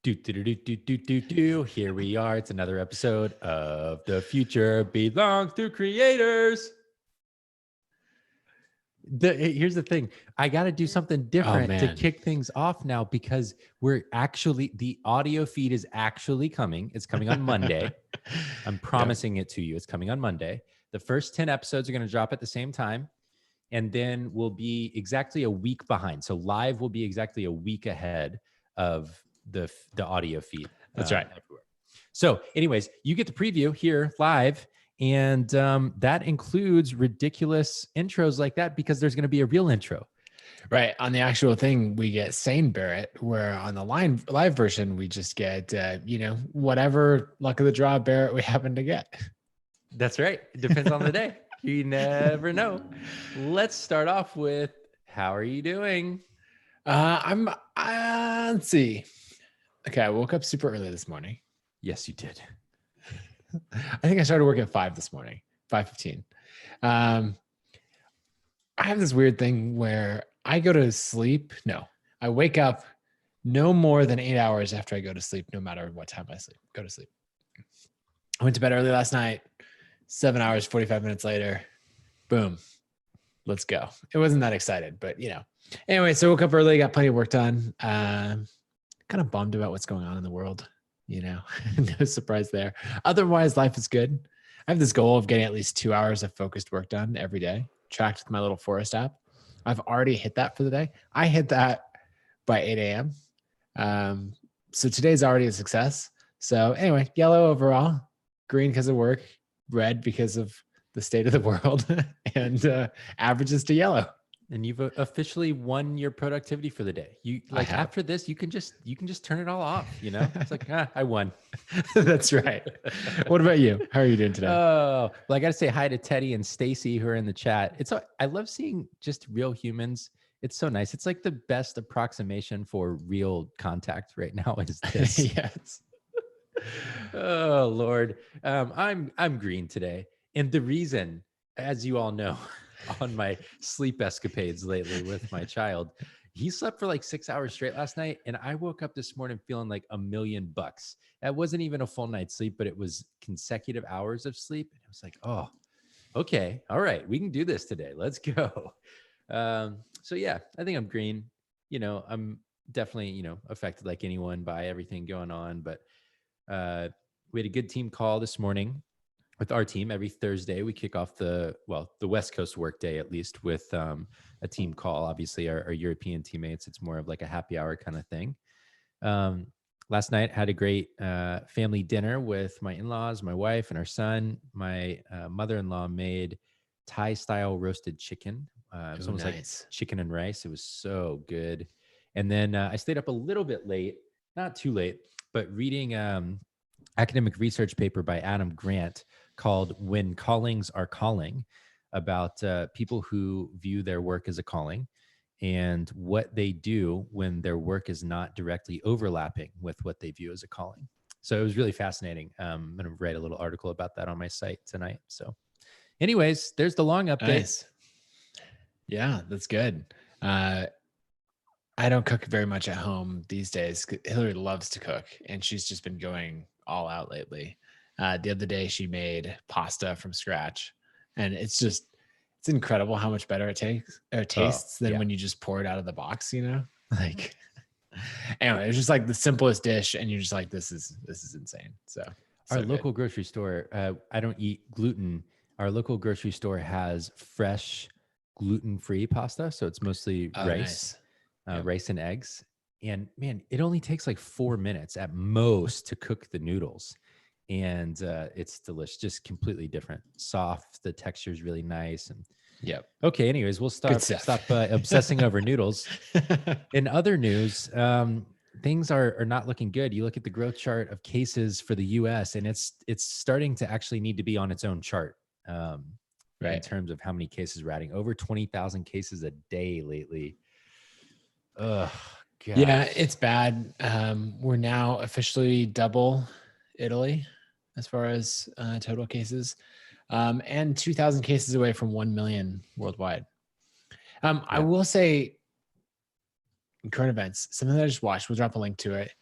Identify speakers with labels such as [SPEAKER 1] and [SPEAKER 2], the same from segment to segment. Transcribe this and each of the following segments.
[SPEAKER 1] Here we are. It's another episode of The Future Belongs to Creators. Here's the thing. I got to do something different to kick things off now because the audio feed is actually coming. It's coming on Monday. I'm promising it to you. It's coming on Monday. The first 10 episodes are going to drop at the same time. And then we'll be exactly a week behind. So live will be exactly a week ahead of the audio feed.
[SPEAKER 2] That's right.
[SPEAKER 1] Everywhere. So anyways, you get the preview here live. And that includes ridiculous intros like that because there's going to be a real intro.
[SPEAKER 2] Right. On the actual thing, we get Sane Barrett, where on the live version, we just get, whatever luck of the draw Barrett we happen to get.
[SPEAKER 1] That's right. It depends on the day. You never know. Let's start off with, how are you doing?
[SPEAKER 2] Let's see. Okay. I woke up super early this morning.
[SPEAKER 1] Yes, you did.
[SPEAKER 2] I think I started work at 5 this morning, 5:15. I have this weird thing where I go to sleep. No, I wake up no more than 8 hours after I go to sleep, no matter what time I go to sleep. I went to bed early last night, 7 hours, 45 minutes later, boom, let's go. It wasn't that excited, but anyway, so I woke up early, got plenty of work done. Kind of bummed about what's going on in the world. No surprise there. Otherwise, life is good. I have this goal of getting at least 2 hours of focused work done every day, tracked with my little Forest app. I've already hit that for the day. I hit that by 8 a.m. So today's already a success. So anyway, yellow overall, green because of work, red because of the state of the world, and averages to yellow.
[SPEAKER 1] And you've officially won your productivity for the day. After this, you can just turn it all off. It's like, I won.
[SPEAKER 2] That's right. What about you? How are you doing today?
[SPEAKER 1] Oh, well, I got to say hi to Teddy and Stacy who are in the chat. I love seeing just real humans. It's so nice. It's like the best approximation for real contact right now is this.
[SPEAKER 2] Yes.
[SPEAKER 1] Oh Lord, I'm green today, and the reason, as you all know, on my sleep escapades lately with my child, he slept for like 6 hours straight last night, and I woke up this morning feeling like $1,000,000. That wasn't even a full night's sleep, but it was consecutive hours of sleep. And I was like, oh, okay, all right, we can do this today. Let's go. So yeah, I think I'm green. I'm definitely affected like anyone by everything going on, but we had a good team call this morning with our team. Every Thursday, we kick off the West Coast work day, at least, with a team call. Obviously, our European teammates, it's more of like a happy hour kind of thing. Last night, had a great family dinner with my in-laws, my wife, and our son. My mother-in-law made Thai-style roasted chicken. It was almost like chicken and rice. It was so good. And then I stayed up a little bit late, not too late, but reading academic research paper by Adam Grant called "When Callings Are Calling," about people who view their work as a calling and what they do when their work is not directly overlapping with what they view as a calling. So it was really fascinating. I'm going to write a little article about that on my site tonight. So anyways, there's the long update.
[SPEAKER 2] Nice. Yeah, that's good. I don't cook very much at home these days. Hillary loves to cook, and she's just been going all out lately. The other day, she made pasta from scratch, and it's incredible how much better it tastes than when you just pour it out of the box. Like anyway, it's just like the simplest dish, and you're just like, this is insane. So
[SPEAKER 1] our local grocery store, I don't eat gluten. Our local grocery store has fresh gluten-free pasta, so it's mostly rice.
[SPEAKER 2] Nice.
[SPEAKER 1] Rice and eggs. And man, it only takes like 4 minutes at most to cook the noodles. And it's delicious, just completely different. Soft, the texture is really nice. And okay, anyways, we'll stop obsessing over noodles. In other news, things are not looking good. You look at the growth chart of cases for the US, and it's starting to actually need to be on its own chart. In terms of how many cases we're adding. Over 20,000 cases a day lately. Ugh, gosh.
[SPEAKER 2] Yeah, it's bad. We're now officially double Italy as far as total cases, and 2,000 cases away from 1 million worldwide. I will say, current events, something that I just watched, we'll drop a link to it.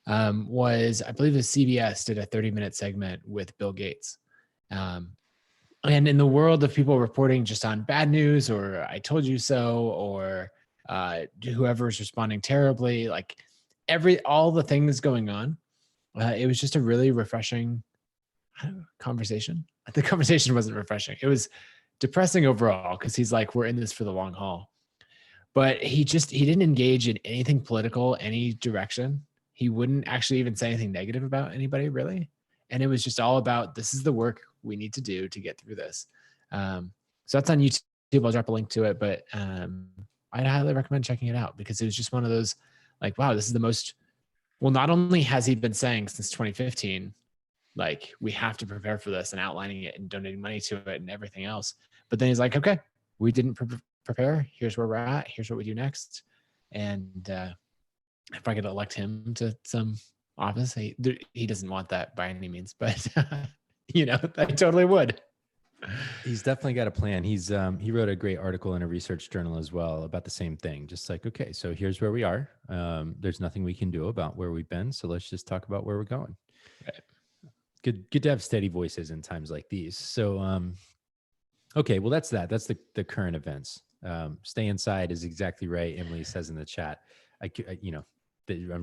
[SPEAKER 2] was, I believe it was CBS did a 30-minute segment with Bill Gates. And in the world of people reporting just on bad news or I told you so, or whoever's responding terribly, like all the things going on, it was just a really refreshing conversation. The conversation wasn't refreshing. It was depressing overall because he's like, we're in this for the long haul. But he didn't engage in anything political, any direction. He wouldn't actually even say anything negative about anybody, really. And it was just all about, this is the work we need to do to get through this. So that's on YouTube. I'll drop a link to it, but I'd highly recommend checking it out because it was just one of those like, wow, this is the most, well, not only has he been saying since 2015, like we have to prepare for this and outlining it and donating money to it and everything else. But then he's like, okay, we didn't prepare. Here's where we're at. Here's what we do next. And if I could elect him to some office, he doesn't want that by any means, but I totally would.
[SPEAKER 1] He's definitely got a plan. He wrote a great article in a research journal as well about the same thing. Just like, okay, so here's where we are. There's nothing we can do about where we've been. So let's just talk about where we're going.
[SPEAKER 2] Right.
[SPEAKER 1] Good to have steady voices in times like these. So, okay, well, that's that. That's the current events. Stay inside is exactly right. Emily says in the chat. I'm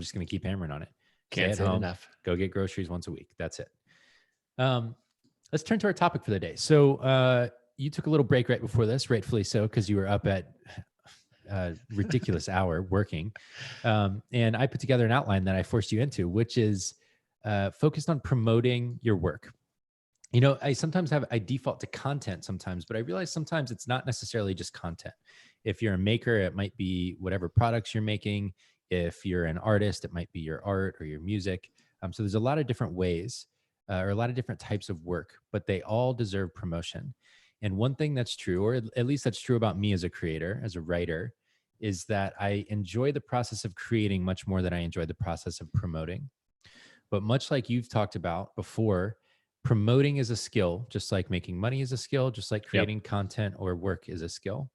[SPEAKER 1] just going to keep hammering on it.
[SPEAKER 2] Can't say it enough.
[SPEAKER 1] Go get groceries once a week. That's it. Let's turn to our topic for the day. So you took a little break right before this, rightfully so, because you were up at a ridiculous hour working. And I put together an outline that I forced you into, which is focused on promoting your work. I default to content sometimes, but I realize sometimes it's not necessarily just content. If you're a maker, it might be whatever products you're making. If you're an artist, it might be your art or your music. So there's a lot of different ways or a lot of different types of work, but they all deserve promotion. And one thing that's true, or at least that's true about me as a creator, as a writer, is that I enjoy the process of creating much more than I enjoy the process of promoting. But much like you've talked about before, promoting is a skill, just like making money is a skill, just like creating content or work is a skill.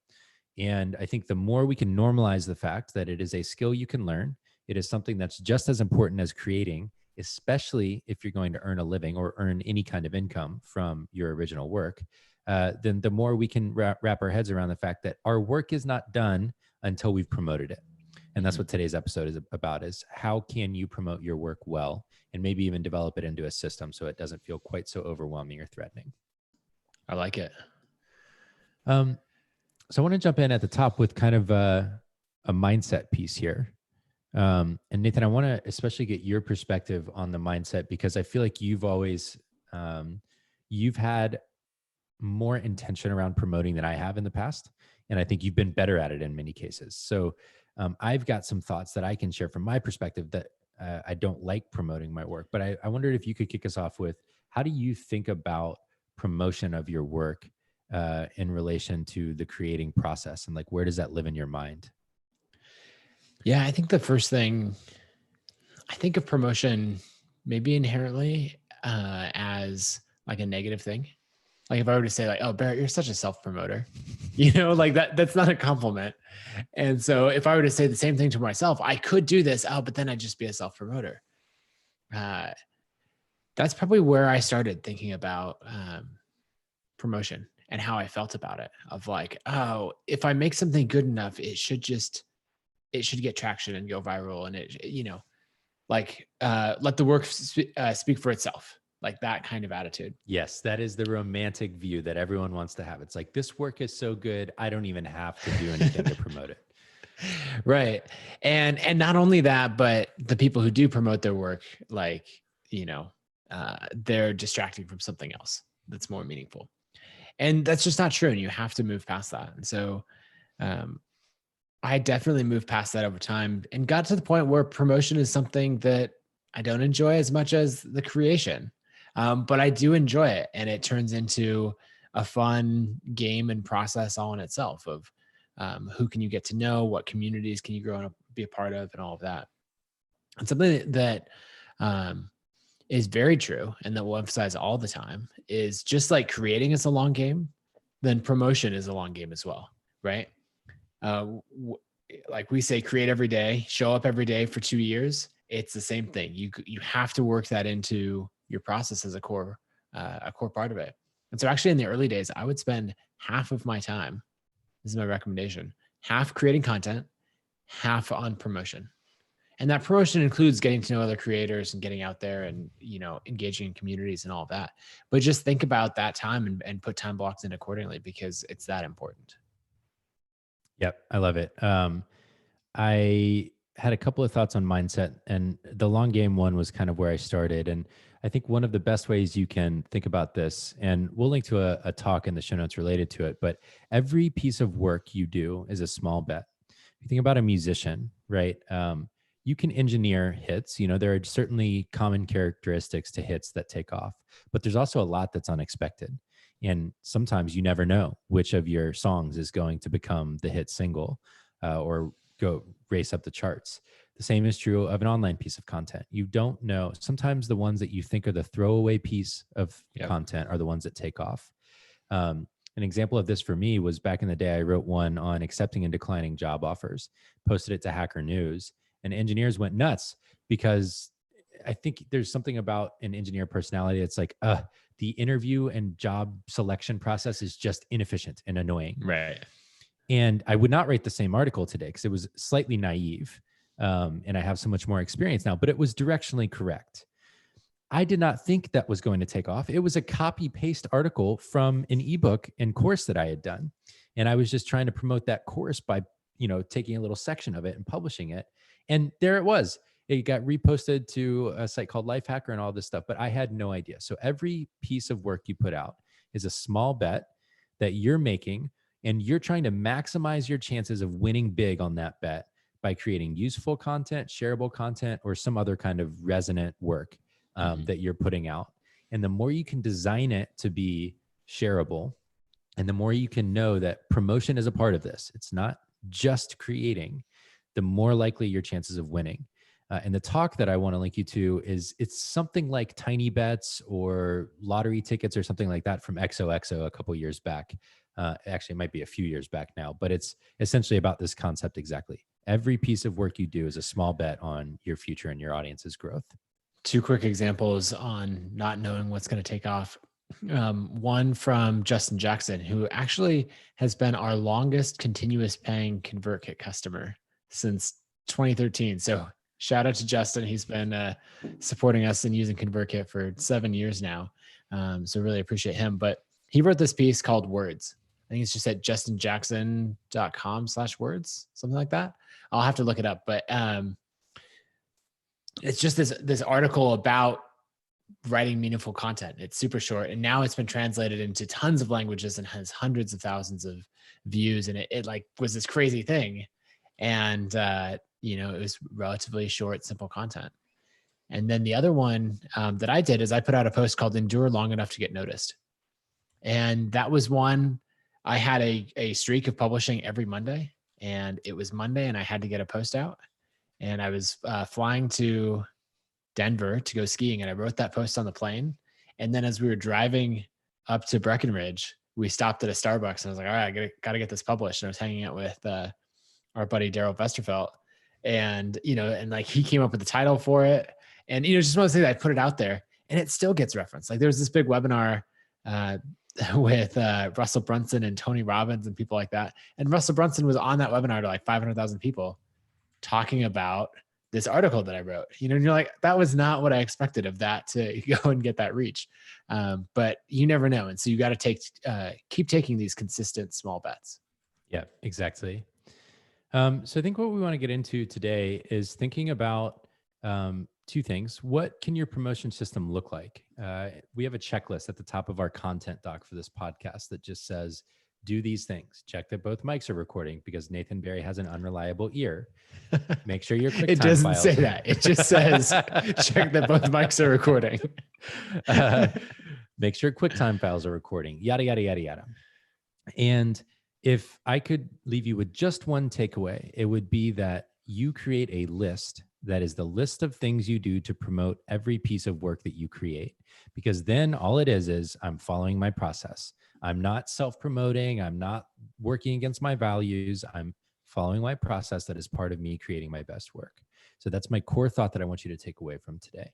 [SPEAKER 1] And I think the more we can normalize the fact that it is a skill you can learn, it is something that's just as important as creating, especially if you're going to earn a living or earn any kind of income from your original work, then the more we can wrap our heads around the fact that our work is not done until we've promoted it. And that's what today's episode is about, is how can you promote your work well and maybe even develop it into a system so it doesn't feel quite so overwhelming or threatening.
[SPEAKER 2] I like it.
[SPEAKER 1] So I want to jump in at the top with kind of a mindset piece here. And Nathan, I want to especially get your perspective on the mindset, because I feel like you've always, you've had more intention around promoting than I have in the past. And I think you've been better at it in many cases. So I've got some thoughts that I can share from my perspective that I don't like promoting my work, but I wondered if you could kick us off with, how do you think about promotion of your work in relation to the creating process, and like, where does that live in your mind?
[SPEAKER 2] Yeah, I think the first thing, I think of promotion maybe inherently as like a negative thing. Like if I were to say like, oh, Barrett, you're such a self-promoter, like that's not a compliment. And so if I were to say the same thing to myself, I could do this, but then I'd just be a self-promoter. That's probably where I started thinking about promotion and how I felt about it, of like, oh, if I make something good enough, it should get traction and go viral. And let the work speak for itself. Like that kind of attitude.
[SPEAKER 1] Yes, that is the romantic view that everyone wants to have. It's like, this work is so good, I don't even have to do anything to promote it.
[SPEAKER 2] Right. And not only that, but the people who do promote their work, like, they're distracting from something else that's more meaningful. And that's just not true. And you have to move past that. And so I definitely moved past that over time and got to the point where promotion is something that I don't enjoy as much as the creation. But I do enjoy it, and it turns into a fun game and process all in itself of who can you get to know, what communities can you grow and be a part of, and all of that. And something that is very true and that we'll emphasize all the time is just like creating is a long game, then promotion is a long game as well, right? Like we say, create every day, show up every day for 2 years, it's the same thing. You have to work that into your process as a core part of it. And so actually in the early days, I would spend half of my time, this is my recommendation, half creating content, half on promotion. And that promotion includes getting to know other creators and getting out there and, engaging in communities and all of that. But just think about that time and put time blocks in accordingly, because it's that important.
[SPEAKER 1] Yep, I love it. I had a couple of thoughts on mindset, and the long game one was kind of where I started. And I think one of the best ways you can think about this, and we'll link to a talk in the show notes related to it, but every piece of work you do is a small bet. If you think about a musician, right? You can engineer hits. There are certainly common characteristics to hits that take off, but there's also a lot that's unexpected. And sometimes you never know which of your songs is going to become the hit single or go race up the charts. The same is true of an online piece of content. You don't know. Sometimes the ones that you think are the throwaway piece of content are the ones that take off. An example of this for me was back in the day, I wrote one on accepting and declining job offers, posted it to Hacker News, and engineers went nuts because I think there's something about an engineer personality. It's like, the interview and job selection process is just inefficient and annoying.
[SPEAKER 2] Right.
[SPEAKER 1] And I would not write the same article today because it was slightly naive. And I have so much more experience now, but it was directionally correct. I did not think that was going to take off. It was a copy paste article from an ebook and course that I had done. And I was just trying to promote that course by, taking a little section of it and publishing it. And there it was. It got reposted to a site called Lifehacker and all this stuff, but I had no idea. So every piece of work you put out is a small bet that you're making, and you're trying to maximize your chances of winning big on that bet by creating useful content, shareable content, or some other kind of resonant work that you're putting out. And the more you can design it to be shareable, and the more you can know that promotion is a part of this, it's not just creating, the more likely your chances of winning. And the talk that I want to link you to it's something like Tiny Bets or lottery tickets or something like that from XOXO a couple years back. Actually, it might be a few years back now, but it's essentially about this concept exactly. Every piece of work you do is a small bet on your future and your audience's growth.
[SPEAKER 2] Two quick examples on not knowing what's going to take off. One from Justin Jackson, who actually has been our longest continuous paying ConvertKit customer since 2013. So shout out to Justin. He's been supporting us and using ConvertKit for 7 years now. So really appreciate him. But he wrote this piece called Words. I think it's just at justinjackson.com/words, something like that. I'll have to look it up. But it's just this article about writing meaningful content. It's super short. And now it's been translated into tons of languages and has hundreds of thousands of views. And it like was this crazy thing. And, it was relatively short, simple content. And then the other one that I did is I put out a post called Endure Long Enough to Get Noticed. And that was one, I had a streak of publishing every Monday, and it was Monday and I had to get a post out. And I was flying to Denver to go skiing, and I wrote that post on the plane. And then as we were driving up to Breckenridge, we stopped at a Starbucks, and I was like, all right, I got to get this published. And I was hanging out with our buddy, Daryl Vesterfelt. And, and like he came up with the title for it. And, just want to say that I put it out there and it still gets referenced. Like there was this big webinar with Russell Brunson and Tony Robbins and people like that. And Russell Brunson was on that webinar to like 500,000 people talking about this article that I wrote, and you're like, that was not what I expected of that to go and get that reach. But you never know. And so you got to keep taking these consistent small bets.
[SPEAKER 1] Yeah, exactly. So I think what we want to get into today is thinking about two things. What can your promotion system look like? We have a checklist at the top of our content doc for this podcast that just says, do these things. Check that both mics are recording because Nathan Barry has an unreliable ear. Make sure your QuickTime
[SPEAKER 2] It doesn't
[SPEAKER 1] files.
[SPEAKER 2] say that. It just says, check that both mics are recording.
[SPEAKER 1] Make sure QuickTime files are recording, yada, yada, yada, yada. And if I could leave you with just one takeaway, it would be that you create a list that is the list of things you do to promote every piece of work that you create. Because then all it is I'm following my process. I'm not self-promoting. I'm not working against my values. I'm following my process that is part of me creating my best work. So that's my core thought that I want you to take away from today.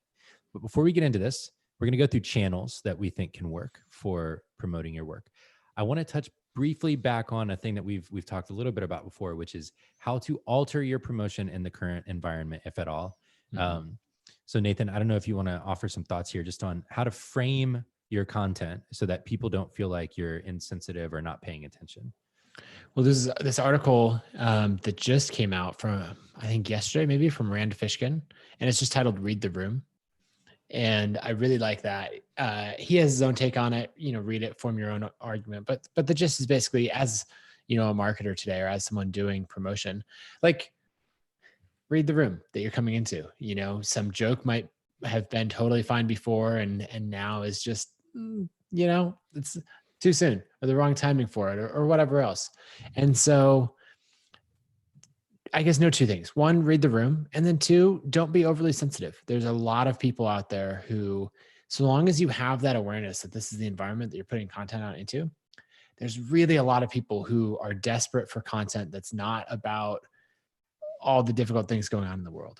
[SPEAKER 1] But before we get into this, we're going to go through channels that we think can work for promoting your work. I want to touch briefly back on a thing that we've talked a little bit about before, which is how to alter your promotion in the current environment, if at all. So Nathan, I don't know if you want to offer some thoughts here just on how to frame your content so that people don't feel like you're insensitive or not paying attention.
[SPEAKER 2] Well, this article that just came out from, I think yesterday, maybe, from Fishkin, and it's just titled "Read the Room." And I really like that. He has his own take on it. Read it, form your own argument. But the gist is basically, as a marketer today, or as someone doing promotion, like, read the room that you're coming into. Some joke might have been totally fine before, and now is just, it's too soon, or the wrong timing for it, or whatever else. And so I guess know two things. One, read the room. And then two, don't be overly sensitive. There's a lot of people out there who, so long as you have that awareness that this is the environment that you're putting content out into, there's really a lot of people who are desperate for content that's not about all the difficult things going on in the world.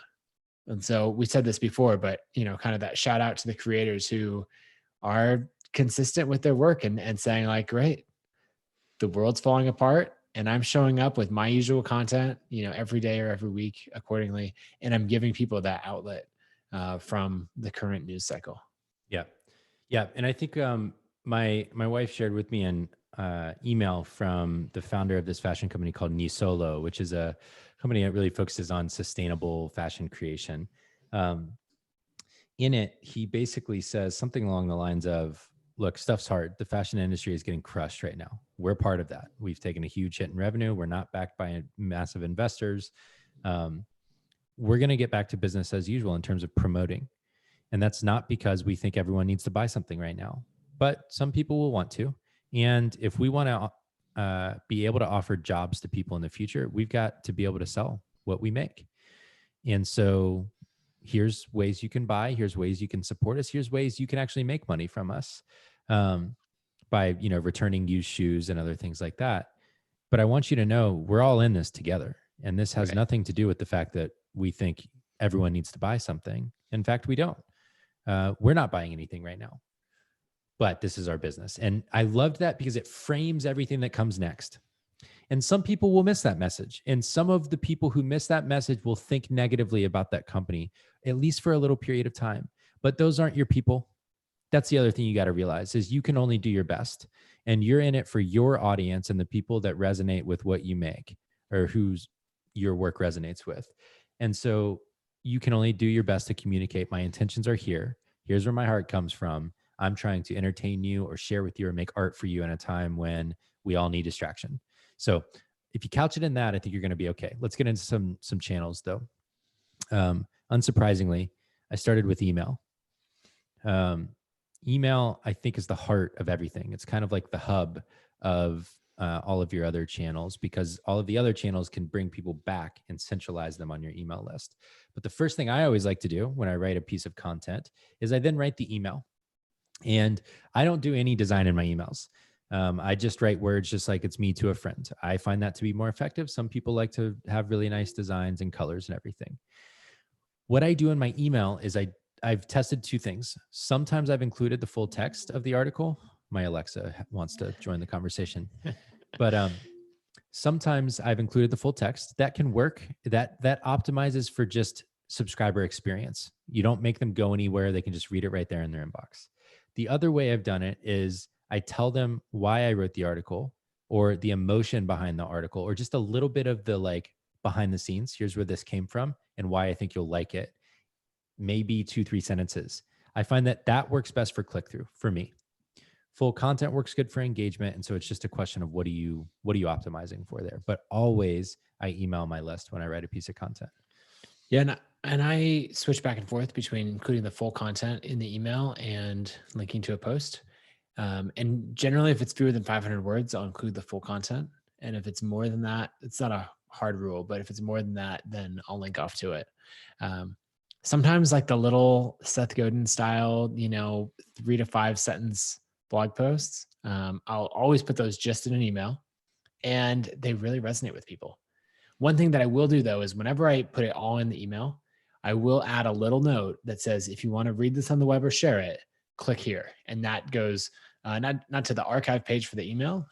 [SPEAKER 2] And so we said this before, but kind of that shout out to the creators who are consistent with their work and saying like, great, the world's falling apart and I'm showing up with my usual content, every day or every week accordingly. And I'm giving people that outlet from the current news cycle.
[SPEAKER 1] Yeah. Yeah. And I think my wife shared with me an email from the founder of this fashion company called Nisolo, which is a company that really focuses on sustainable fashion creation. In it, he basically says something along the lines of, look, stuff's hard. The fashion industry is getting crushed right now. We're part of that. We've taken a huge hit in revenue. We're not backed by massive investors. We're going to get back to business as usual in terms of promoting. And that's not because we think everyone needs to buy something right now, but some people will want to. And if we want to be able to offer jobs to people in the future, we've got to be able to sell what we make. And so here's ways you can buy, here's ways you can support us, here's ways you can actually make money from us by, returning used shoes and other things like that. But I want you to know we're all in this together. And this has nothing to do with the fact that we think everyone needs to buy something. In fact, we don't. We're not buying anything right now, but this is our business. And I loved that because it frames everything that comes next. And some people will miss that message. And some of the people who miss that message will think negatively about that company, at least for a little period of time. But those aren't your people. That's the other thing you got to realize is you can only do your best. And you're in it for your audience and the people that resonate with what you make or whose your work resonates with. And so you can only do your best to communicate. My intentions are here. Here's where my heart comes from. I'm trying to entertain you or share with you or make art for you in a time when we all need distraction. So if you couch it in that, I think you're going to be okay. Let's get into some channels though. Unsurprisingly, I started with email. Email, I think, is the heart of everything. It's kind of like the hub of all of your other channels because all of the other channels can bring people back and centralize them on your email list. But the first thing I always like to do when I write a piece of content is I then write the email. And I don't do any design in my emails. I just write words just like it's me to a friend. I find that to be more effective. Some people like to have really nice designs and colors and everything. What I do in my email is I've tested two things. Sometimes I've included the full text of the article. My Alexa wants to join the conversation. But sometimes I've included the full text. That can work. That optimizes for just subscriber experience. You don't make them go anywhere. They can just read it right there in their inbox. The other way I've done it is I tell them why I wrote the article or the emotion behind the article or just a little bit of the like behind the scenes. Here's where this came from and why I think you'll like it. Maybe 2-3 sentences. I find that works best for click-through for me. Full content works good for engagement. And so it's just a question of what are you optimizing for there? But always I email my list when I write a piece of content.
[SPEAKER 2] Yeah. And I switch back and forth between including the full content in the email and linking to a post. And generally, if it's fewer than 500 words, I'll include the full content. And if it's more than that, it's not a hard rule, but if it's more than that, then I'll link off to it. Sometimes like the little Seth Godin style, 3 to 5 sentence blog posts, I'll always put those just in an email and they really resonate with people. One thing that I will do though is whenever I put it all in the email, I will add a little note that says, if you want to read this on the web or share it, click here. And that goes not to the archive page for the email,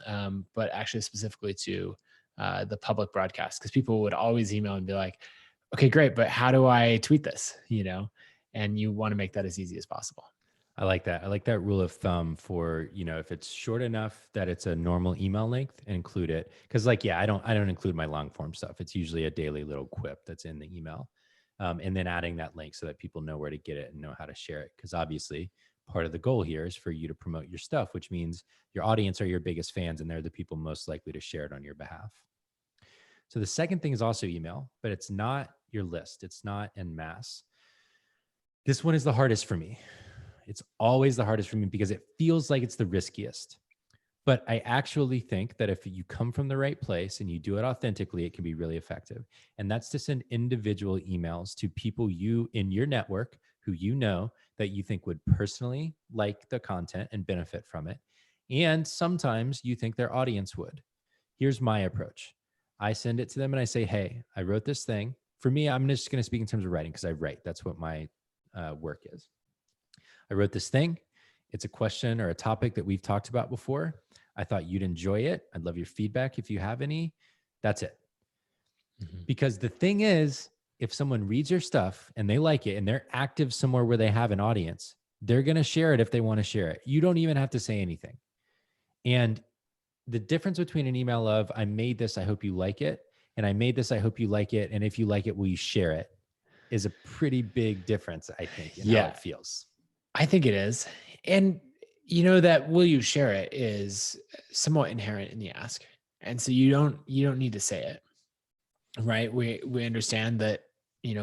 [SPEAKER 2] but actually specifically to the public broadcast, because people would always email and be like, okay, great, but how do I tweet this? And you want to make that as easy as possible.
[SPEAKER 1] I like that. I like that rule of thumb for, if it's short enough that it's a normal email length, include it. Cause I don't include my long form stuff. It's usually a daily little quip that's in the email. And then adding that link so that people know where to get it and know how to share it. Cause obviously part of the goal here is for you to promote your stuff, which means your audience are your biggest fans and they're the people most likely to share it on your behalf. So the second thing is also email, but it's not your list. It's not en masse. This one is the hardest for me. It's always the hardest for me because it feels like it's the riskiest. But I actually think that if you come from the right place and you do it authentically, it can be really effective. And that's to send individual emails to people you in your network who that you think would personally like the content and benefit from it. And sometimes you think their audience would. Here's my approach. I send it to them and I say, hey, I wrote this thing. For me, I'm just going to speak in terms of writing because I write. That's what my work is. I wrote this thing. It's a question or a topic that we've talked about before. I thought you'd enjoy it. I'd love your feedback if you have any. That's it. Mm-hmm. Because the thing is, if someone reads your stuff and they like it and they're active somewhere where they have an audience, they're going to share it if they want to share it. You don't even have to say anything. And the difference between an email of, I made this, I hope you like it, and I made this, I hope you like it, and if you like it, will you share it, is a pretty big difference, I think, in how it feels.
[SPEAKER 2] I think it is. And that will you share it is somewhat inherent in the ask. And so you don't need to say it. Right. We understand that,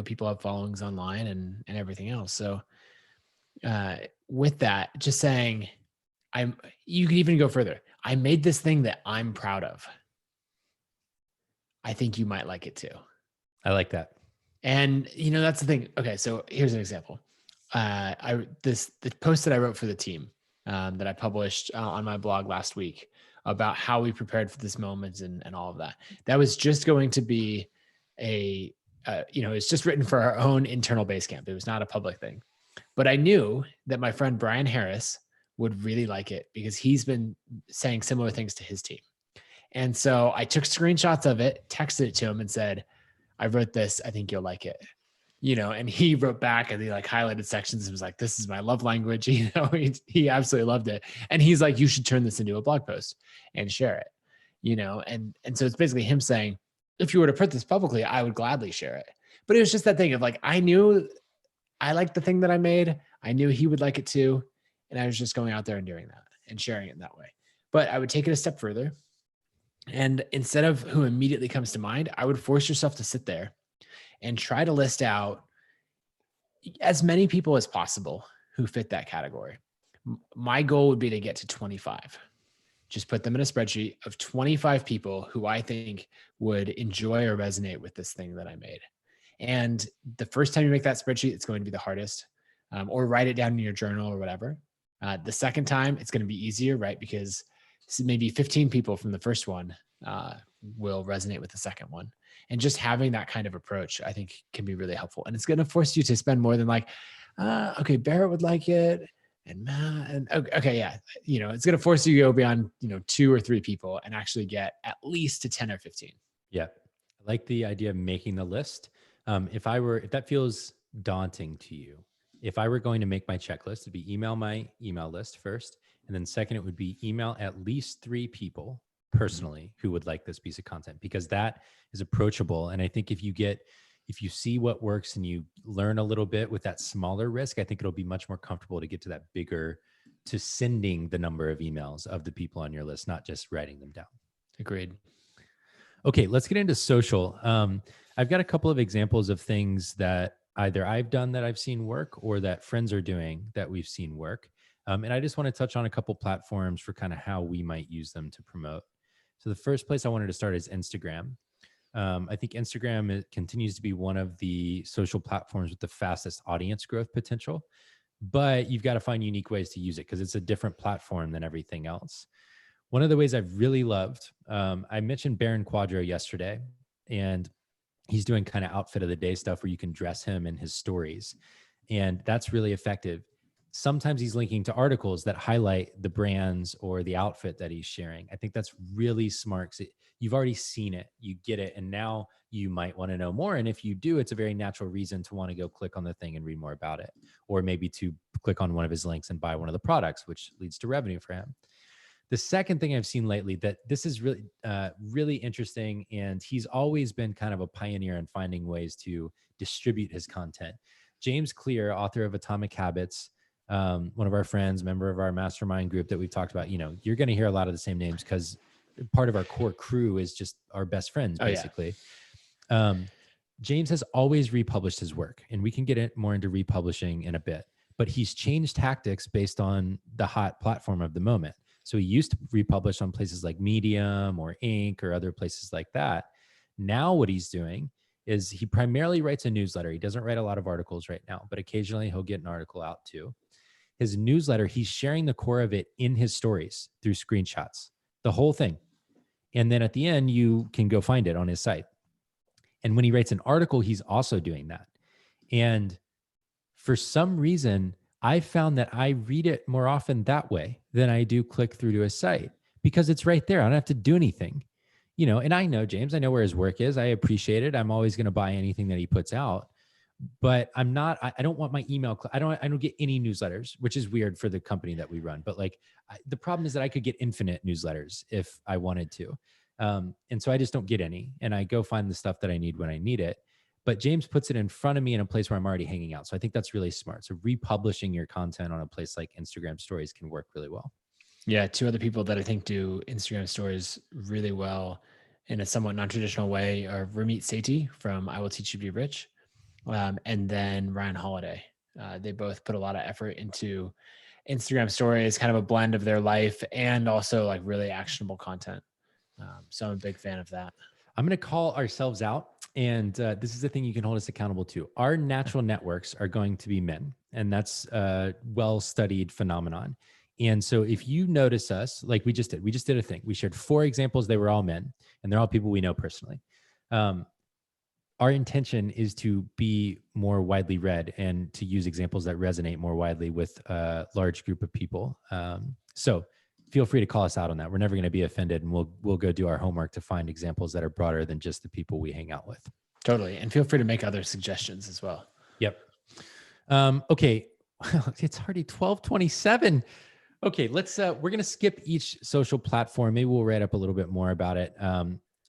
[SPEAKER 2] people have followings online and everything else. So with that, just saying, you could even go further. I made this thing that I'm proud of. I think you might like it too.
[SPEAKER 1] I like that.
[SPEAKER 2] And that's the thing. Okay. So here's an example. The post that I wrote for the team that I published on my blog last week about how we prepared for this moment and all of that. That was just going to be it's just written for our own internal Basecamp. It was not a public thing, but I knew that my friend Bryan Harris would really like it because he's been saying similar things to his team. And so I took screenshots of it, texted it to him and said, I wrote this, I think you'll like it. And he wrote back and he highlighted sections and was like, this is my love language. He absolutely loved it. And he's like, you should turn this into a blog post and share it, and so it's basically him saying, if you were to put this publicly, I would gladly share it. But it was just that thing of I knew I liked the thing that I made. I knew he would like it too. And I was just going out there and doing that and sharing it that way. But I would take it a step further. And instead of who immediately comes to mind, I would force yourself to sit there and try to list out as many people as possible who fit that category. My goal would be to get to 25. Just put them in a spreadsheet of 25 people who I think would enjoy or resonate with this thing that I made. And the first time you make that spreadsheet, it's going to be the hardest, or write it down in your journal or whatever. The second time, it's going to be easier, right? Because maybe 15 people from the first one will resonate with the second one. And just having that kind of approach, I think, can be really helpful. And it's going to force you to spend more than okay, Barrett would like it. And Matt, and okay, yeah, it's going to force you to go beyond, 2 or 3 people and actually get at least to 10 or 15.
[SPEAKER 1] Yeah. I like the idea of making the list. If that feels daunting to you, if I were going to make my checklist, it'd be email my email list first. And then second, it would be email at least 3 people personally who would like this piece of content, because that is approachable. And I think if you see what works and you learn a little bit with that smaller risk, I think it'll be much more comfortable to get to that bigger, to sending the number of emails of the people on your list, not just writing them down.
[SPEAKER 2] Agreed.
[SPEAKER 1] Okay, let's get into social. I've got a couple of examples of things that either I've done that I've seen work or that friends are doing that we've seen work. And I just want to touch on a couple platforms for kind of how we might use them to promote. So the first place I wanted to start is Instagram. I think Instagram continues to be one of the social platforms with the fastest audience growth potential, but you've got to find unique ways to use it because it's a different platform than everything else. One of the ways I've really loved, I mentioned Baron Quadro yesterday, and he's doing kind of outfit of the day stuff where you can dress him in his stories. And that's really effective. Sometimes he's linking to articles that highlight the brands or the outfit that he's sharing. I think that's really smart because you've already seen it, you get it, and now you might want to know more. And if you do, it's a very natural reason to want to go click on the thing and read more about it, or maybe to click on one of his links and buy one of the products, which leads to revenue for him. The second thing I've seen lately that this is really, really interesting, and he's always been kind of a pioneer in finding ways to distribute his content. James Clear, author of Atomic Habits, one of our friends, member of our mastermind group that we've talked about, you're going to hear a lot of the same names because part of our core crew is just our best friends, basically. Yeah. James has always republished his work, and we can get more into republishing in a bit, but he's changed tactics based on the hot platform of the moment. So he used to republish on places like Medium or Inc. or other places like that. Now what he's doing is he primarily writes a newsletter. He doesn't write a lot of articles right now, but occasionally he'll get an article out too. His newsletter, he's sharing the core of it in his stories through screenshots, the whole thing. And then at the end, you can go find it on his site. And when he writes an article, he's also doing that. And for some reason, I found that I read it more often that way than I do click through to his site because it's right there. I don't have to do anything, and I know James, I know where his work is. I appreciate it. I'm always going to buy anything that he puts out, but I don't want my email. I don't get any newsletters, which is weird for the company that we run. But the problem is that I could get infinite newsletters if I wanted to. And so I just don't get any, and I go find the stuff that I need when I need it. But James puts it in front of me in a place where I'm already hanging out. So I think that's really smart. So republishing your content on a place like Instagram stories can work really well.
[SPEAKER 2] Yeah. Two other people that I think do Instagram stories really well in a somewhat non-traditional way are Ramit Sethi from I Will Teach You to Be Rich. And then Bryan Holaday. They both put a lot of effort into Instagram stories, kind of a blend of their life and also really actionable content. So I'm a big fan of that.
[SPEAKER 1] I'm going to call ourselves out. And this is the thing you can hold us accountable to. Our natural networks are going to be men. And that's a well-studied phenomenon. And so if you notice us, like we just did a thing. We shared 4 examples. They were all men, and they're all people we know personally. Our intention is to be more widely read and to use examples that resonate more widely with a large group of people. So feel free to call us out on that. We're never going to be offended, and we'll go do our homework to find examples that are broader than just the people we hang out with.
[SPEAKER 2] Totally. And feel free to make other suggestions as well.
[SPEAKER 1] Yep. Okay. It's already 12:27. Okay. We're going to skip each social platform. Maybe we'll write up a little bit more about it.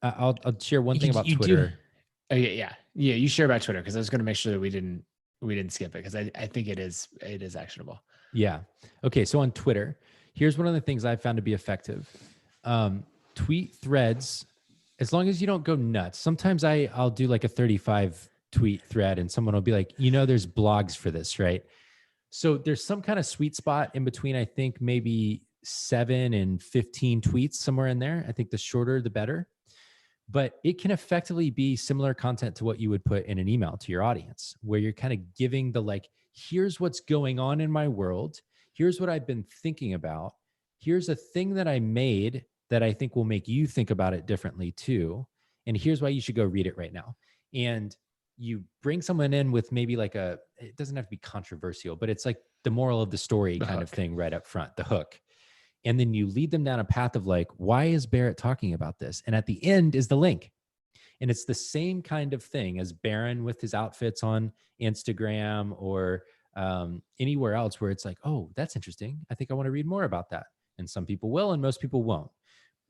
[SPEAKER 1] I'll share one thing about Twitter.
[SPEAKER 2] Oh yeah. You share about Twitter, because I was going to make sure that we didn't skip it, because I think it is actionable.
[SPEAKER 1] Yeah. Okay. So on Twitter, here's one of the things I've found to be effective. Tweet threads, as long as you don't go nuts. Sometimes I'll do like a 35 tweet thread and someone will be like, there's blogs for this, right? So there's some kind of sweet spot in between, I think maybe 7 and 15 tweets, somewhere in there. I think the shorter, the better. But it can effectively be similar content to what you would put in an email to your audience, where you're kind of giving here's what's going on in my world. Here's what I've been thinking about. Here's a thing that I made that I think will make you think about it differently too. And here's why you should go read it right now. And you bring someone in with maybe it doesn't have to be controversial, but it's like the moral of the story kind of thing right up front, the hook. And then you lead them down a path of why is Barrett talking about this? And at the end is the link. And it's the same kind of thing as Barron with his outfits on Instagram or anywhere else, where it's oh, that's interesting. I think I want to read more about that. And some people will, and most people won't.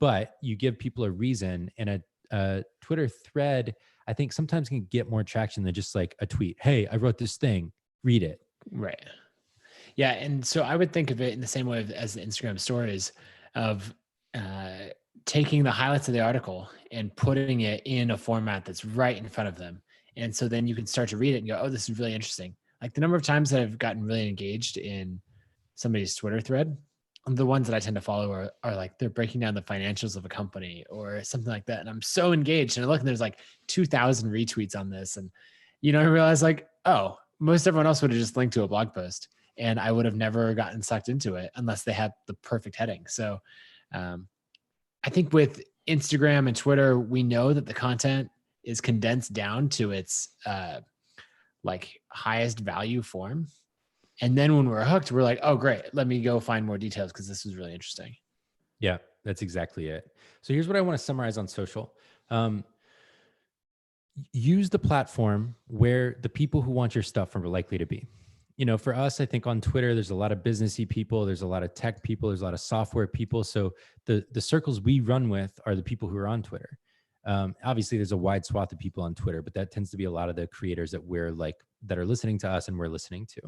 [SPEAKER 1] But you give people a reason, and a Twitter thread, I think sometimes can get more traction than just a tweet. Hey, I wrote this thing, read it.
[SPEAKER 2] Right. Yeah. And so I would think of it in the same way as the Instagram stories of taking the highlights of the article and putting it in a format that's right in front of them. And so then you can start to read it and go, oh, this is really interesting. The number of times that I've gotten really engaged in somebody's Twitter thread, the ones that I tend to follow are they're breaking down the financials of a company or something like that. And I'm so engaged, and I look and there's 2,000 retweets on this. And, I realize oh, most everyone else would have just linked to a blog post, and I would have never gotten sucked into it unless they had the perfect heading. So I think with Instagram and Twitter, we know that the content is condensed down to its like highest value form. And then when we're hooked, we're like, oh, great. Let me go find more details because this was really interesting.
[SPEAKER 1] Yeah, that's exactly it. So here's what I want to summarize on social. Use the platform where the people who want your stuff are likely to be. You know, for us, I think on Twitter, there's a lot of businessy people, there's a lot of tech people, there's a lot of software people. So the circles we run with are the people who are on Twitter. Obviously, there's a wide swath of people on Twitter, but that tends to be a lot of the creators that that are listening to us and we're listening to.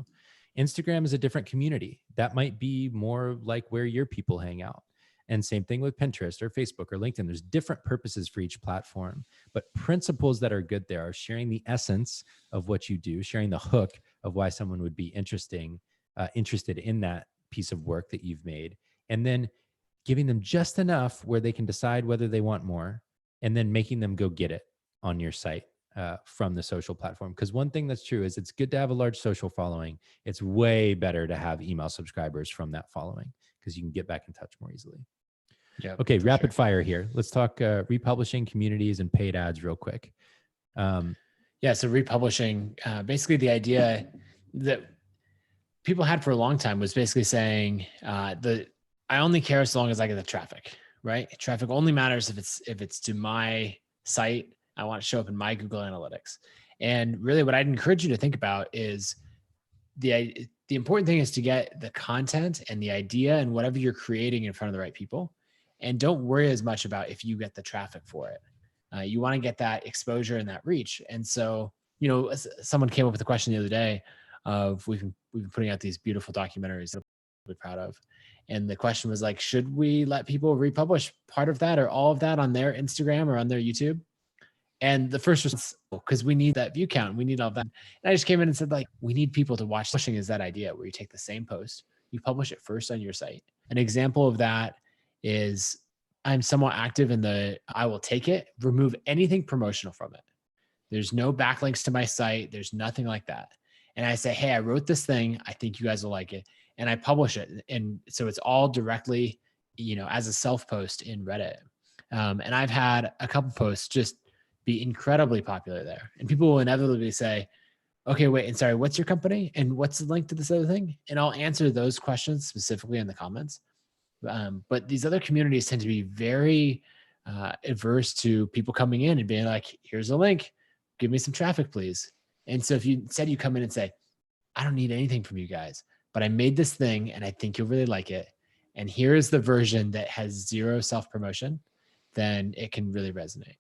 [SPEAKER 1] Instagram is a different community. That might be more like where your people hang out. And same thing with Pinterest or Facebook or LinkedIn. There's different purposes for each platform, but principles that are good there are sharing the essence of what you do, sharing the hook of why someone would be interested in that piece of work that you've made, and then giving them just enough where they can decide whether they want more, and then making them go get it on your site from the social platform. Because one thing that's true is it's good to have a large social following. It's way better to have email subscribers from that following because you can get back in touch more easily.
[SPEAKER 2] Yeah.
[SPEAKER 1] Okay, rapid fire here. Let's talk republishing, communities, and paid ads real quick.
[SPEAKER 2] So republishing, basically the idea that people had for a long time was basically saying I only care as long as I get the traffic, right? Traffic only matters if it's to my site. I want to show up in my Google Analytics. And really what I'd encourage you to think about is the important thing is to get the content and the idea and whatever you're creating in front of the right people. And don't worry as much about if you get the traffic for it. You want to get that exposure and that reach. And so, you know, someone came up with a question the other day of we've been putting out these beautiful documentaries that I'm really proud of. And the question was like, should we let people republish part of that or all of that on their Instagram or on their YouTube? And the first response, because we need that view count, we need all that. And I just came in and said, like, we need people to watch. Pushing is that idea where you take the same post, you publish it first on your site. An example of that is I'm somewhat active in I will take it, remove anything promotional from it. There's no backlinks to my site. There's nothing like that. And I say, hey, I wrote this thing. I think you guys will like it. And I publish it. And so it's all directly, you know, as a self post in Reddit. And I've had a couple posts just be incredibly popular there. And people will inevitably say, okay, wait, and sorry, what's your company? And what's the link to this other thing? And I'll answer those questions specifically in the comments. But these other communities tend to be very adverse to people coming in and being like, here's a link, give me some traffic, please. And so if you come in and say, I don't need anything from you guys, but I made this thing and I think you'll really like it. And here's the version that has zero self-promotion, then it can really resonate.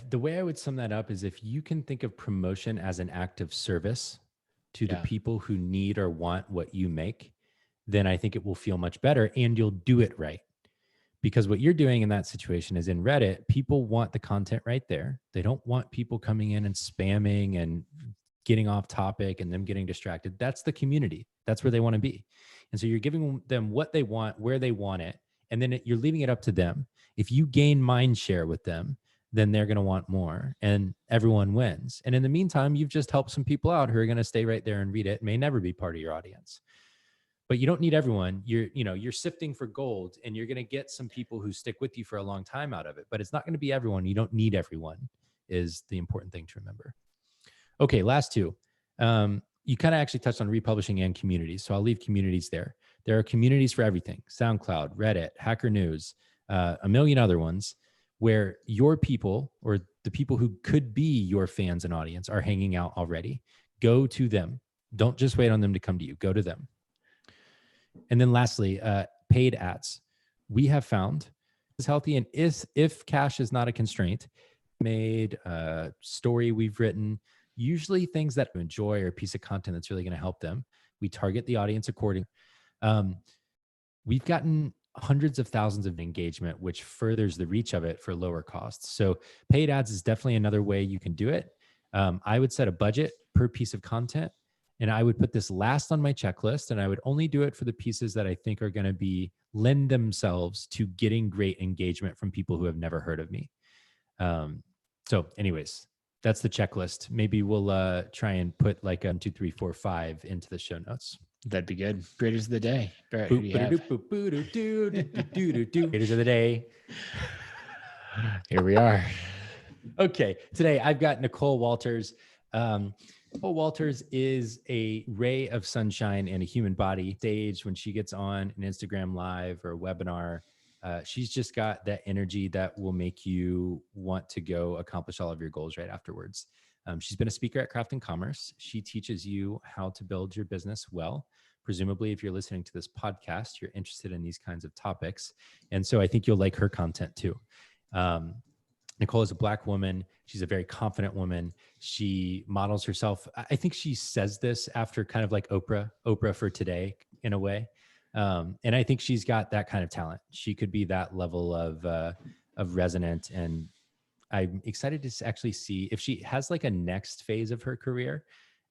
[SPEAKER 1] The way I would sum that up is if you can think of promotion as an act of service to the people who need or want what you make, then I think it will feel much better and you'll do it right. Because what you're doing in that situation is in Reddit, people want the content right there. They don't want people coming in and spamming and getting off topic and them getting distracted. That's the community. That's where they want to be. And so you're giving them what they want, where they want it, and then you're leaving it up to them. If you gain mind share with them, then they're going to want more and everyone wins. And in the meantime, you've just helped some people out who are going to stay right there and read it. May never be part of your audience. But you don't need everyone. You're sifting for gold and you're going to get some people who stick with you for a long time out of it, but it's not going to be everyone. You don't need everyone is the important thing to remember. Okay. Last two. You kind of actually touched on republishing and communities. So I'll leave communities there. There are communities for everything. SoundCloud, Reddit, Hacker News, a million other ones where your people or the people who could be your fans and audience are hanging out already. Go to them. Don't just wait on them to come to you. Go to them. And then lastly, paid ads. We have found is healthy. And if cash is not a constraint, made a story we've written, usually things that you enjoy or a piece of content that's really going to help them. We target the audience accordingly. We've gotten hundreds of thousands of engagement, which furthers the reach of it for lower costs. So paid ads is definitely another way you can do it. I would set a budget per piece of content. And I would put this last on my checklist, and I would only do it for the pieces that I think are going to lend themselves to getting great engagement from people who have never heard of me. So anyways, that's the checklist. Maybe we'll try and put like 1, 2, 3, 4, 5 into the show notes.
[SPEAKER 2] That'd be good. Creators of the day.
[SPEAKER 1] Creators of the day.
[SPEAKER 2] Here we are.
[SPEAKER 1] Okay, today I've got Nicole Walters. Nicole Walters is a ray of sunshine in a human body. Stage when she gets on an Instagram live or a webinar, she's just got that energy that will make you want to go accomplish all of your goals right afterwards. She's been a speaker at Craft and Commerce. She teaches you how to build your business well. Presumably, if you're listening to this podcast, you're interested in these kinds of topics. And so I think you'll like her content too. Nicole is a Black woman. She's a very confident woman. She models herself. I think she says this after kind of like Oprah for today in a way. And I think she's got that kind of talent. She could be that level of resonant. And I'm excited to actually see if she has like a next phase of her career,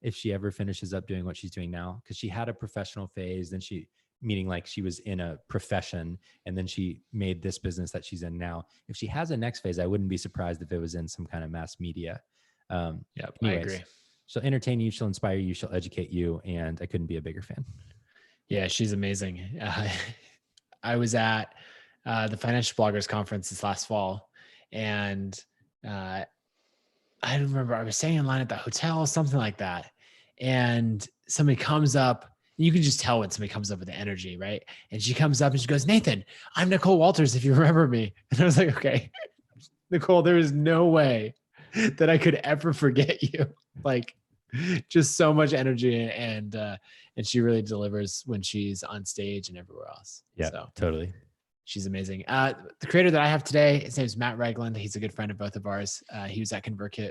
[SPEAKER 1] if she ever finishes up doing what she's doing now, because she had a professional phase, then meaning like she was in a profession and then she made this business that she's in now. If she has a next phase, I wouldn't be surprised if it was in some kind of mass media.
[SPEAKER 2] Yep,
[SPEAKER 1] anyways,
[SPEAKER 2] I agree.
[SPEAKER 1] She'll entertain you, she'll inspire you, she'll educate you, and I couldn't be a bigger fan.
[SPEAKER 2] Yeah, she's amazing. I was at the Financial Bloggers Conference this last fall, and I remember I was staying in line at the hotel, something like that, and somebody comes up. You can just tell when somebody comes up with the energy, right? And she comes up and she goes, "Nathan, I'm Nicole Walters, if you remember me." And I was like, "Okay, Nicole, there is no way that I could ever forget you." Like, just so much energy, and she really delivers when she's on stage and everywhere else.
[SPEAKER 1] Yeah,
[SPEAKER 2] so
[SPEAKER 1] totally.
[SPEAKER 2] She's amazing. The creator that I have today, his name is Matt Ragland. He's a good friend of both of ours. He was at ConvertKit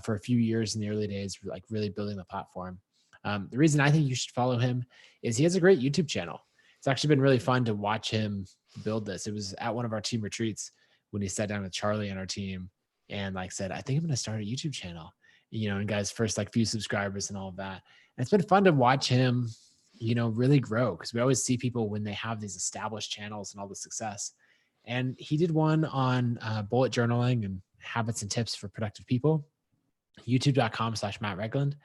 [SPEAKER 2] for a few years in the early days, like really building the platform. The reason I think you should follow him is he has a great YouTube channel. It's actually been really fun to watch him build this. It was at one of our team retreats when he sat down with Charlie and our team and like said, "I think I'm going to start a YouTube channel." And guys, first like few subscribers and all of that. And it's been fun to watch him, really grow, because we always see people when they have these established channels and all the success. And he did one on bullet journaling and habits and tips for productive people, youtube.com/Matt Ragland.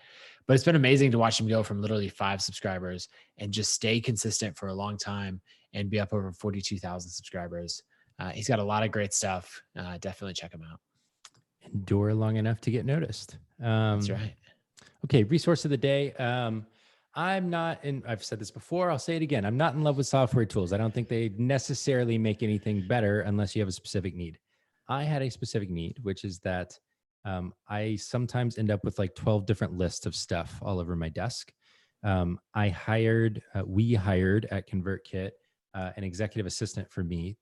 [SPEAKER 2] But it's been amazing to watch him go from literally 5 subscribers and just stay consistent for a long time and be up over 42,000 subscribers. He's got a lot of great stuff. Definitely check him out.
[SPEAKER 1] Endure long enough to get noticed.
[SPEAKER 2] That's right.
[SPEAKER 1] Okay, resource of the day. I've said this before, I'll say it again. I'm not in love with software tools. I don't think they necessarily make anything better unless you have a specific need. I had a specific need, which is that I sometimes end up with like 12 different lists of stuff all over my desk. We hired at ConvertKit an executive assistant for me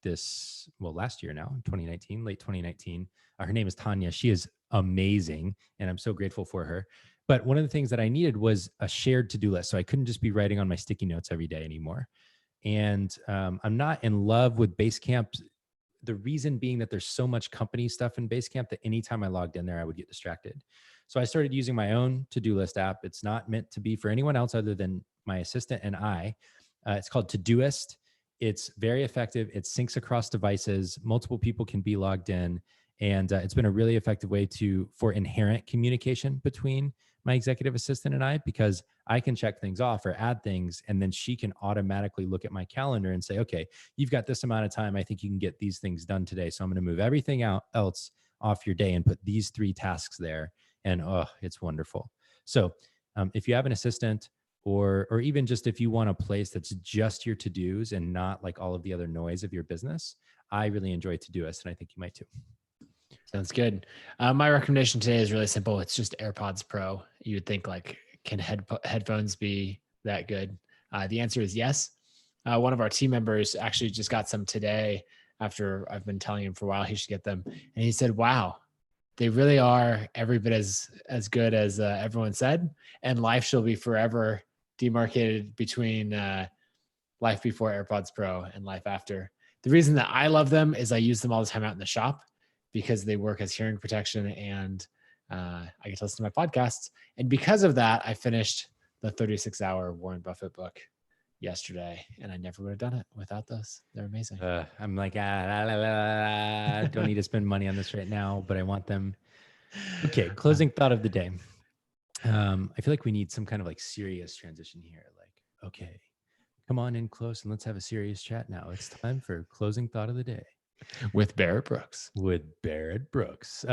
[SPEAKER 1] last year now, in 2019, late 2019. Her name is Tanya. She is amazing, and I'm so grateful for her. But one of the things that I needed was a shared to-do list. So I couldn't just be writing on my sticky notes every day anymore. And I'm not in love with Basecamp. The reason being that there's so much company stuff in Basecamp that anytime I logged in there, I would get distracted. So I started using my own to-do list app. It's not meant to be for anyone else other than my assistant and I. It's called Todoist. It's very effective. It syncs across devices. Multiple people can be logged in. And it's been a really effective way for inherent communication between my executive assistant and I, because I can check things off or add things, and then she can automatically look at my calendar and say, "Okay, you've got this amount of time. I think you can get these things done today. So I'm going to move everything else off your day and put these 3 tasks there." And it's wonderful. So if you have an assistant, or even just if you want a place that's just your to-dos and not like all of the other noise of your business, I really enjoy Todoist, and I think you might too.
[SPEAKER 2] Sounds good. My recommendation today is really simple. It's just AirPods Pro. You would think like, can headphones be that good? The answer is yes. One of our team members actually just got some today after I've been telling him for a while he should get them. And he said, "Wow, they really are every bit as good as everyone said. And life shall be forever demarcated between life before AirPods Pro and life after." The reason that I love them is I use them all the time out in the shop, because they work as hearing protection, and I get to listen to my podcasts. And because of that, I finished the 36-hour Warren Buffett book yesterday, and I never would have done it without those. They're amazing.
[SPEAKER 1] I'm like, don't need to spend money on this right now, but I want them. Okay, closing thought of the day. I feel like we need some kind of like serious transition here. Like, okay, come on in close and let's have a serious chat now. It's time for closing thought of the day.
[SPEAKER 2] With Barrett Brooks.
[SPEAKER 1] With Barrett Brooks.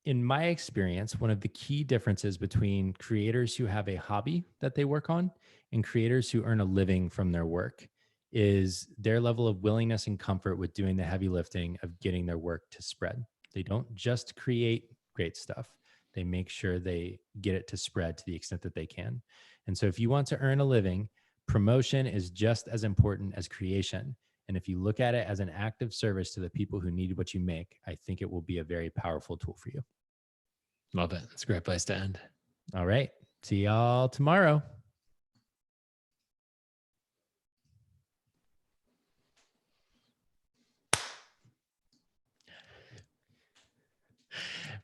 [SPEAKER 1] In my experience, one of the key differences between creators who have a hobby that they work on and creators who earn a living from their work is their level of willingness and comfort with doing the heavy lifting of getting their work to spread. They don't just create great stuff. They make sure they get it to spread to the extent that they can. And so if you want to earn a living, promotion is just as important as creation. And if you look at it as an active service to the people who need what you make, I think it will be a very powerful tool for you.
[SPEAKER 2] Love it. It's a great place to end.
[SPEAKER 1] All right. See y'all tomorrow.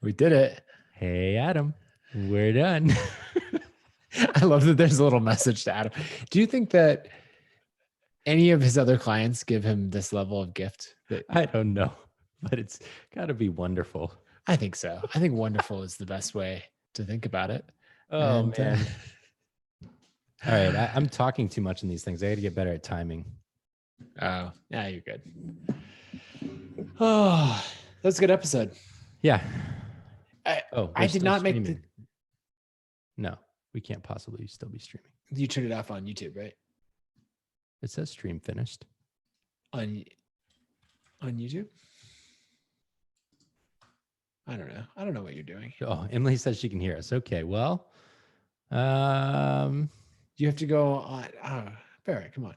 [SPEAKER 2] We did it.
[SPEAKER 1] Hey, Adam, we're done.
[SPEAKER 2] I love that there's a little message to Adam. Do you think that any of his other clients give him this level of gift?
[SPEAKER 1] I don't know, but it's got to be wonderful.
[SPEAKER 2] I think so. I think wonderful is the best way to think about it.
[SPEAKER 1] Oh, man. All right. I'm talking too much in these things. I got to get better at timing.
[SPEAKER 2] Oh, yeah, you're good. Oh, that's a good episode.
[SPEAKER 1] Yeah.
[SPEAKER 2] I did not make the...
[SPEAKER 1] No, we can't possibly still be streaming.
[SPEAKER 2] You turned it off on YouTube, right?
[SPEAKER 1] It says stream finished.
[SPEAKER 2] On YouTube? I don't know. I don't know what you're doing.
[SPEAKER 1] Oh, Emily says she can hear us. Okay, well,
[SPEAKER 2] you have to go on. Oh, Barrett, come on.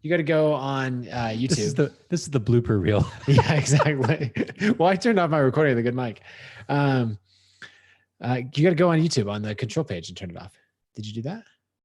[SPEAKER 2] You got to go on YouTube.
[SPEAKER 1] This is the blooper reel.
[SPEAKER 2] Yeah, exactly. Well, I turned off my recording with a good mic. You got to go on YouTube on the control page and turn it off. Did you do that?